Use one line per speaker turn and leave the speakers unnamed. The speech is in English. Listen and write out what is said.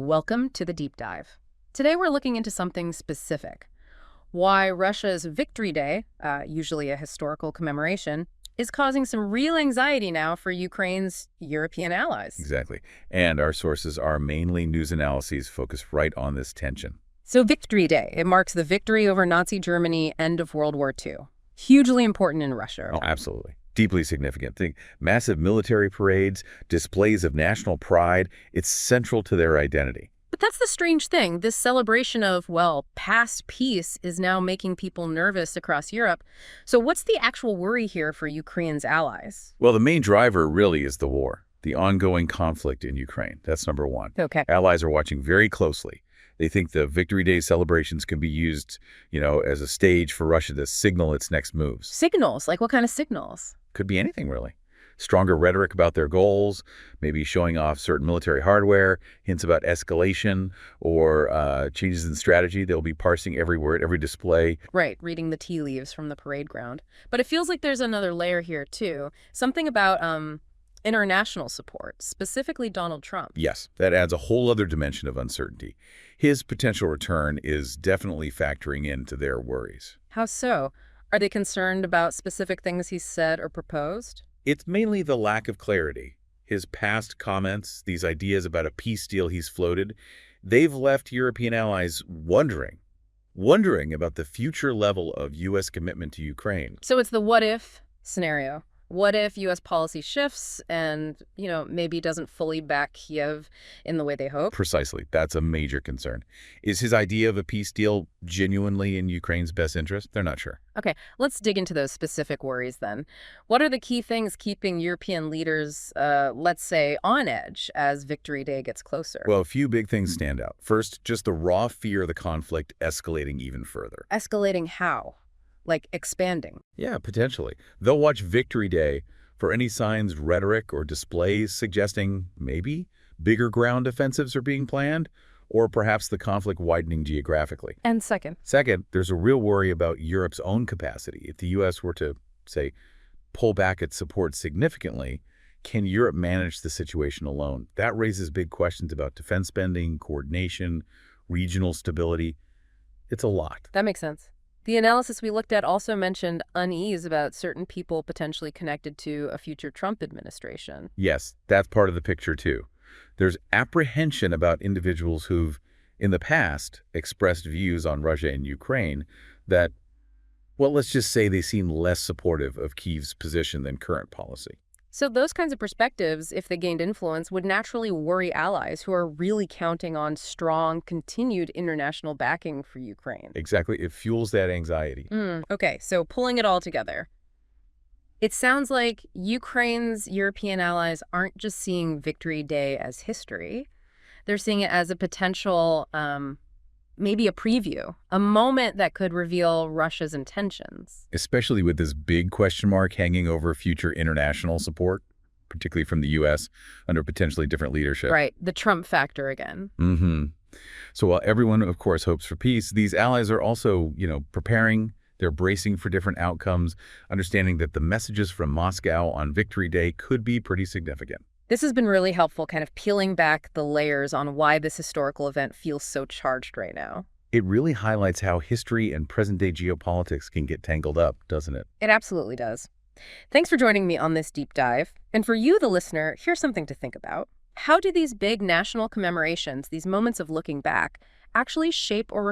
Welcome to the Deep Dive. Today we're looking into something specific. Why Russia's Victory Day, usually a historical commemoration, is causing some real anxiety now for Ukraine's European allies.
Exactly. And our sources are mainly news analyses focused right on this tension.
So Victory Day, it marks the victory over Nazi Germany, end of World War II. Hugely important in Russia.
Oh, absolutely. Deeply significant. Think massive military parades, displays of national pride. It's central to their identity.
But that's the strange thing. This celebration of, well, past peace is now making people nervous across Europe. So what's the actual worry here for Ukraine's allies?
Well, the main driver really is the war, the ongoing conflict in Ukraine. That's number one.
Okay.
Allies are watching very closely. They think the Victory Day celebrations can be used, as a stage for Russia to signal its next moves.
Signals? Like what kind of signals?
Could be anything, really. Stronger rhetoric about their goals, maybe showing off certain military hardware, hints about escalation, or changes in strategy. They'll be parsing every word, every display.
Right, reading the tea leaves from the parade ground. But it feels like there's another layer here, too. Something about international support, specifically Donald Trump.
Yes, that adds a whole other dimension of uncertainty. His potential return is definitely factoring into their worries.
How so? Are they concerned about specific things he's said or proposed?
It's mainly the lack of clarity. His past comments, these ideas about a peace deal he's floated, they've left European allies wondering about the future level of U.S. commitment to Ukraine.
So it's the what-if scenario. What if U.S. policy shifts and, maybe doesn't fully back Kiev in the way they hope?
Precisely. That's a major concern. Is his idea of a peace deal genuinely in Ukraine's best interest? They're not sure.
Okay, let's dig into those specific worries then. What are the key things keeping European leaders, let's say, on edge as Victory Day gets closer?
Well, a few big things stand out. First, just the raw fear of the conflict escalating even further.
Escalating how? Like expanding?
Yeah, potentially. They'll watch Victory Day for any signs, rhetoric, or displays suggesting maybe bigger ground offensives are being planned, or perhaps the conflict widening geographically.
And second,
There's a real worry about Europe's own capacity. If the U.S. were to, say, pull back its support significantly, can Europe manage the situation alone? That raises big questions about defense spending, coordination, regional stability. It's a lot.
that makes sense. The analysis we looked at also mentioned unease about certain people potentially connected to a future Trump administration.
Yes, that's part of the picture, too. There's apprehension about individuals who've, in the past, expressed views on Russia and Ukraine that, well, let's just say they seem less supportive of Kyiv's position than current policy.
So those kinds of perspectives, if they gained influence, would naturally worry allies who are really counting on strong, continued international backing for Ukraine.
Exactly. It fuels that anxiety.
Okay, so pulling it all together. It sounds like Ukraine's European allies aren't just seeing Victory Day as history. They're seeing it as a potential, maybe a preview, a moment that could reveal Russia's intentions.
Especially with this big question mark hanging over future international support, particularly from the U.S. under potentially different leadership.
Right, the Trump factor again.
So while everyone, of course, hopes for peace, these allies are also, preparing. They're bracing for different outcomes, understanding that the messages from Moscow on Victory Day could be pretty significant.
This has been really helpful, kind of peeling back the layers on why this historical event feels so charged right now.
It really highlights how history and present-day geopolitics can get tangled up, doesn't it?
It absolutely does. Thanks for joining me on this deep dive. And for you, the listener, here's something to think about. How do these big national commemorations, these moments of looking back, actually shape or